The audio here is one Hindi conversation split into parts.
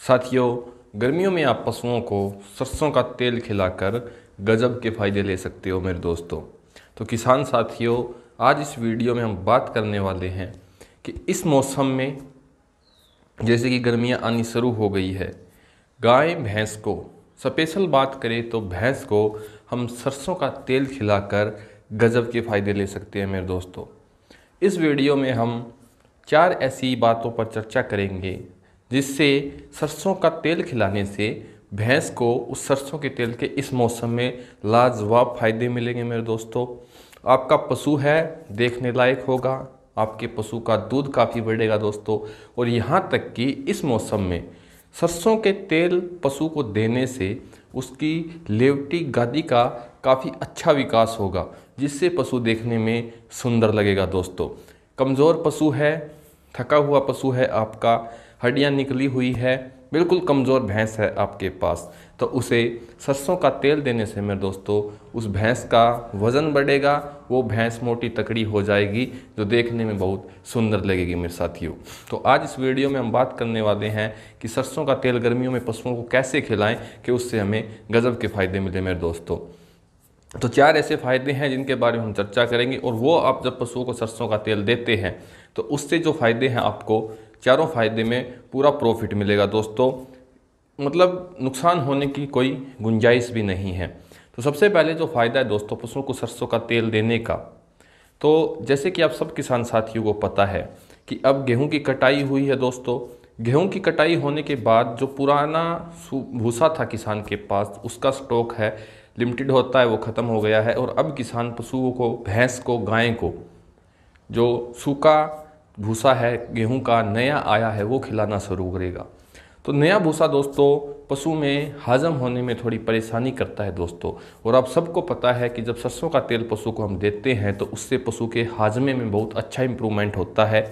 साथियों, गर्मियों में आप पशुओं को सरसों का तेल खिलाकर गजब के फ़ायदे ले सकते हो मेरे दोस्तों। तो किसान साथियों, आज इस वीडियो में हम बात करने वाले हैं कि इस मौसम में जैसे कि गर्मियां आनी शुरू हो गई है, गाय भैंस को स्पेशल बात करें तो भैंस को हम सरसों का तेल खिलाकर गजब के फ़ायदे ले सकते हैं मेरे दोस्तों। इस वीडियो में हम 4 ऐसी बातों पर चर्चा करेंगे जिससे सरसों का तेल खिलाने से भैंस को उस सरसों के तेल के इस मौसम में लाजवाब फ़ायदे मिलेंगे मेरे दोस्तों। आपका पशु है देखने लायक होगा, आपके पशु का दूध काफ़ी बढ़ेगा दोस्तों। और यहाँ तक कि इस मौसम में सरसों के तेल पशु को देने से उसकी लेवटी गादी का काफ़ी अच्छा विकास होगा, जिससे पशु देखने में सुंदर लगेगा दोस्तों। कमज़ोर पशु है, थका हुआ पशु है, आपका हड्डियाँ निकली हुई है, बिल्कुल कमज़ोर भैंस है आपके पास, तो उसे सरसों का तेल देने से मेरे दोस्तों उस भैंस का वज़न बढ़ेगा, वो भैंस मोटी तकड़ी हो जाएगी जो देखने में बहुत सुंदर लगेगी मेरे साथियों। तो आज इस वीडियो में हम बात करने वाले हैं कि सरसों का तेल गर्मियों में पशुओं को कैसे खिलाएं कि उससे हमें गजब के फ़ायदे मिले मेरे दोस्तों। तो 4 ऐसे फ़ायदे हैं जिनके बारे में हम चर्चा करेंगे, और वो आप जब पशुओं को सरसों का तेल देते हैं तो उससे जो फ़ायदे हैं आपको चारों फ़ायदे में पूरा प्रॉफिट मिलेगा दोस्तों, मतलब नुकसान होने की कोई गुंजाइश भी नहीं है। तो सबसे पहले जो फ़ायदा है दोस्तों पशुओं को सरसों का तेल देने का, तो जैसे कि आप सब किसान साथियों को पता है कि अब गेहूं की कटाई हुई है दोस्तों। गेहूं की कटाई होने के बाद जो पुराना भूसा था किसान के पास, उसका स्टॉक है लिमिटेड होता है, वो ख़त्म हो गया है। और अब किसान पशुओं को, भैंस को, गाय को जो सूखा भूसा है गेहूं का नया आया है वो खिलाना शुरू करेगा। तो नया भूसा दोस्तों पशु में हजम होने में थोड़ी परेशानी करता है दोस्तों। और आप सबको पता है कि जब सरसों का तेल पशु को हम देते हैं तो उससे पशु के हाजमे में बहुत अच्छा इम्प्रूवमेंट होता है।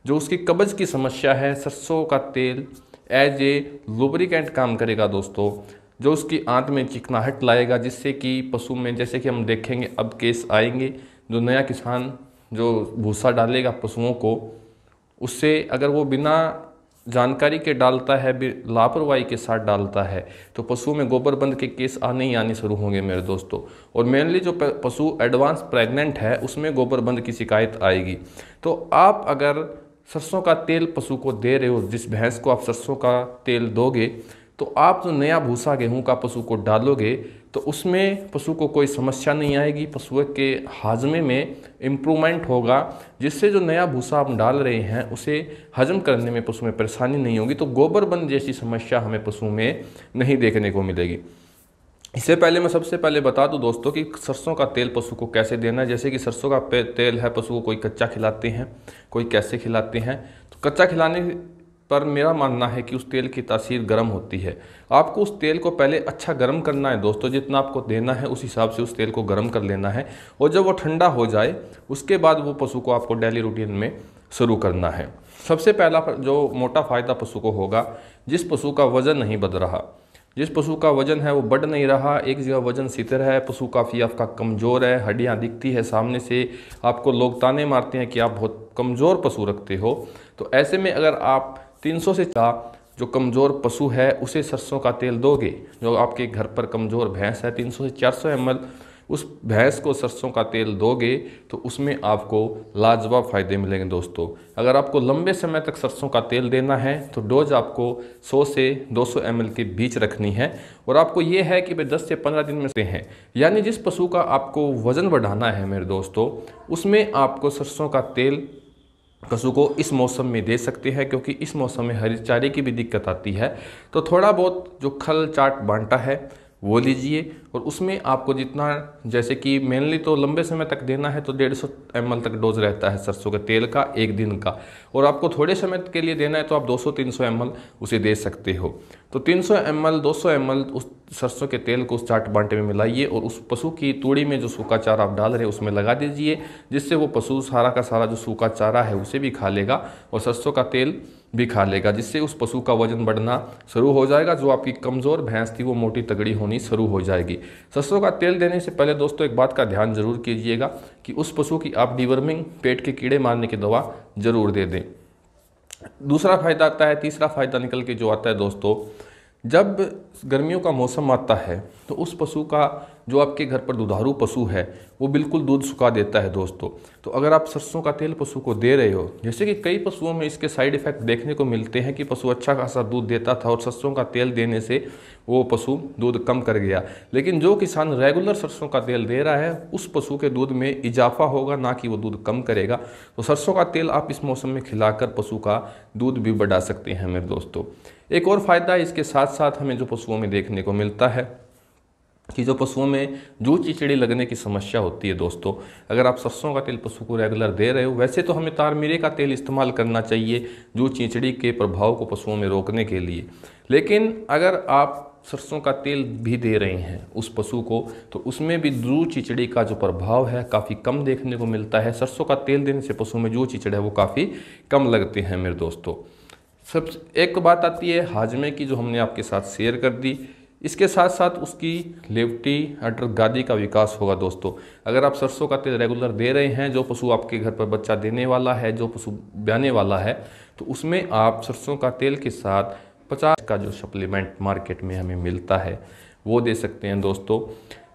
जो उसकी कब्ज की समस्या है, सरसों का तेल एज ए लुब्रिकेंट काम करेगा दोस्तों, जो उसकी आंत में चिकनाहट लाएगा, जिससे कि पशु में, जैसे कि हम देखेंगे अब केस आएंगे, जो नया किसान जो भूसा डालेगा पशुओं को, उससे अगर वो बिना जानकारी के डालता है, लापरवाही के साथ डालता है, तो पशुओं में गोबरबंद के केस आने ही आने शुरू होंगे मेरे दोस्तों। और मेनली जो पशु एडवांस प्रेग्नेंट है उसमें गोबरबंद की शिकायत आएगी। तो आप अगर सरसों का तेल पशु को दे रहे हो, जिस भैंस को आप सरसों का तेल दोगे, तो आप जो नया भूसा गेहूं का पशु को डालोगे तो उसमें पशु को कोई समस्या नहीं आएगी, पशु के हाजमे में इम्प्रूवमेंट होगा, जिससे जो नया भूसा हम डाल रहे हैं उसे हजम करने में पशु में परेशानी नहीं होगी। तो गोबरबंद जैसी समस्या हमें पशु में नहीं देखने को मिलेगी। इससे पहले मैं सबसे पहले बता दूं दोस्तों कि सरसों का तेल पशु को कैसे देना है। जैसे कि सरसों का तेल है, पशु को कोई कच्चा खिलाते हैं, कोई कैसे खिलाते हैं। तो कच्चा खिलाने पर मेरा मानना है कि उस तेल की तासीर गर्म होती है। आपको उस तेल को पहले अच्छा गर्म करना है दोस्तों, जितना आपको देना है उस हिसाब से उस तेल को गर्म कर लेना है। और जब वो ठंडा हो जाए उसके बाद वो पशु को आपको डेली रूटीन में शुरू करना है। सबसे पहला जो मोटा फ़ायदा पशु को होगा, जिस पशु का वज़न नहीं बढ़ रहा, जिस पशु का वजन है वो बढ़ नहीं रहा, एक जगह वजन स्थिर है, पशु काफ़ी आपका कमज़ोर है, हड्डियाँ दिखती है सामने से, आपको लोग ताने मारते हैं कि आप बहुत कमज़ोर पशु रखते हो, तो ऐसे में अगर आप 300 से जो कमज़ोर पशु है उसे सरसों का तेल दोगे, जो आपके घर पर कमज़ोर भैंस है 300 से 400 ml उस भैंस को सरसों का तेल दोगे तो उसमें आपको लाजवाब फ़ायदे मिलेंगे दोस्तों। अगर आपको लंबे समय तक सरसों का तेल देना है तो डोज आपको 100 से 200 ml के बीच रखनी है। और आपको ये है कि भाई 10 से 15 दिन में से हैं, यानी जिस पशु का आपको वज़न बढ़ाना है मेरे दोस्तों, उसमें आपको सरसों का तेल पशु को इस मौसम में दे सकते हैं, क्योंकि इस मौसम में हरी चारे की भी दिक्कत आती है। तो थोड़ा बहुत जो खल चाट बांटा है वो लीजिए, और उसमें आपको जितना, जैसे कि मेनली तो लंबे समय तक देना है तो 150 ml तक डोज रहता है सरसों के तेल का एक दिन का। और आपको थोड़े समय के लिए देना है तो आप 200-300 ml उसे दे सकते हो। तो 300 ml 200 ml उस सरसों के तेल को उस चाट बांटे में मिलाइए और उस पशु की तूड़ी में जो सूखा चारा आप डाल रहे हैं उसमें लगा दीजिए, जिससे वो पशु सारा का सारा जो सूखा चारा है उसे भी खा लेगा और सरसों का तेल भी खा लेगा, जिससे उस पशु का वजन बढ़ना शुरू हो जाएगा। जो आपकी कमज़ोर भैंस थी वो मोटी तगड़ी होनी शुरू हो जाएगी। सरसों का तेल देने से पहले दोस्तों एक बात का ध्यान जरूर कीजिएगा कि उस पशु की आप डिवर्मिंग, पेट के कीड़े मारने की दवा जरूर दे दें। दूसरा फ़ायदा आता है, तीसरा फ़ायदा निकल के जो आता है दोस्तों, जब गर्मियों का मौसम आता है तो उस पशु का, जो आपके घर पर दुधारू पशु है, वो बिल्कुल दूध सुखा देता है दोस्तों। तो अगर आप सरसों का तेल पशु को दे रहे हो, जैसे कि कई पशुओं में इसके साइड इफ़ेक्ट देखने को मिलते हैं कि पशु अच्छा खासा दूध देता था और सरसों का तेल देने से वो पशु दूध कम कर गया, लेकिन जो किसान रेगुलर सरसों का तेल दे रहा है उस पशु के दूध में इजाफा होगा, ना कि वो दूध कम करेगा। तो सरसों का तेल आप इस मौसम में खिलाकर पशु का दूध भी बढ़ा सकते हैं मेरे दोस्तों। एक और फ़ायदा इसके साथ साथ हमें जो पशुओं में देखने को मिलता है कि जो पशुओं में जूं चिचड़ी लगने की समस्या होती है दोस्तों, अगर आप सरसों का तेल पशु को रेगुलर दे रहे हो, वैसे तो हमें तारमीरे का तेल इस्तेमाल करना चाहिए जूं चिचड़ी के प्रभाव को पशुओं में रोकने के लिए, लेकिन अगर आप सरसों का तेल भी दे रहे हैं उस पशु को, तो उसमें भी जूं चिचड़ी का जो प्रभाव है काफ़ी कम देखने को मिलता है। सरसों का तेल देने से पशु में जूं चिचड़ है वो काफ़ी कम लगते हैं मेरे दोस्तों। सब एक बात आती है हाजमे की, जो हमने आपके साथ शेयर कर दी। इसके साथ साथ उसकी लेवटी अडर गादी का विकास होगा दोस्तों। अगर आप सरसों का तेल रेगुलर दे रहे हैं, जो पशु आपके घर पर बच्चा देने वाला है, जो पशु ब्याने वाला है, तो उसमें आप सरसों का तेल के साथ 50 का जो सप्लीमेंट मार्केट में हमें मिलता है वो दे सकते हैं दोस्तों,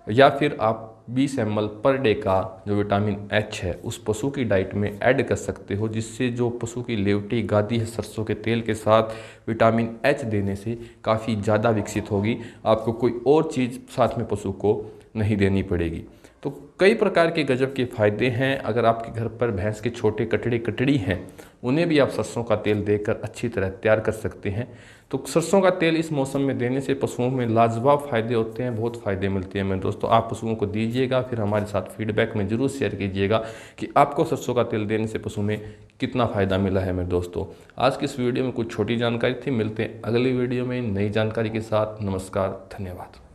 या फिर आप 20 ml पर डे का जो विटामिन एच है उस पशु की डाइट में ऐड कर सकते हो, जिससे जो पशु की लेवटी गादी है सरसों के तेल के साथ विटामिन एच देने से काफ़ी ज़्यादा विकसित होगी। आपको कोई और चीज़ साथ में पशु को नहीं देनी पड़ेगी। तो कई प्रकार के गजब के फ़ायदे हैं। अगर आपके घर पर भैंस के छोटे कटड़ी कटड़ी हैं, उन्हें भी आप सरसों का तेल देकर अच्छी तरह तैयार कर सकते हैं। तो सरसों का तेल इस मौसम में देने से पशुओं में लाजवाब फ़ायदे होते हैं, बहुत फ़ायदे मिलते हैं मेरे दोस्तों। आप पशुओं को दीजिएगा, फिर हमारे साथ फीडबैक में ज़रूर शेयर कीजिएगा कि आपको सरसों का तेल देने से पशु में कितना फ़ायदा मिला है मेरे दोस्तों। आज की इस वीडियो में कुछ छोटी जानकारी थी, मिलते हैं अगली वीडियो में नई जानकारी के साथ। नमस्कार, धन्यवाद।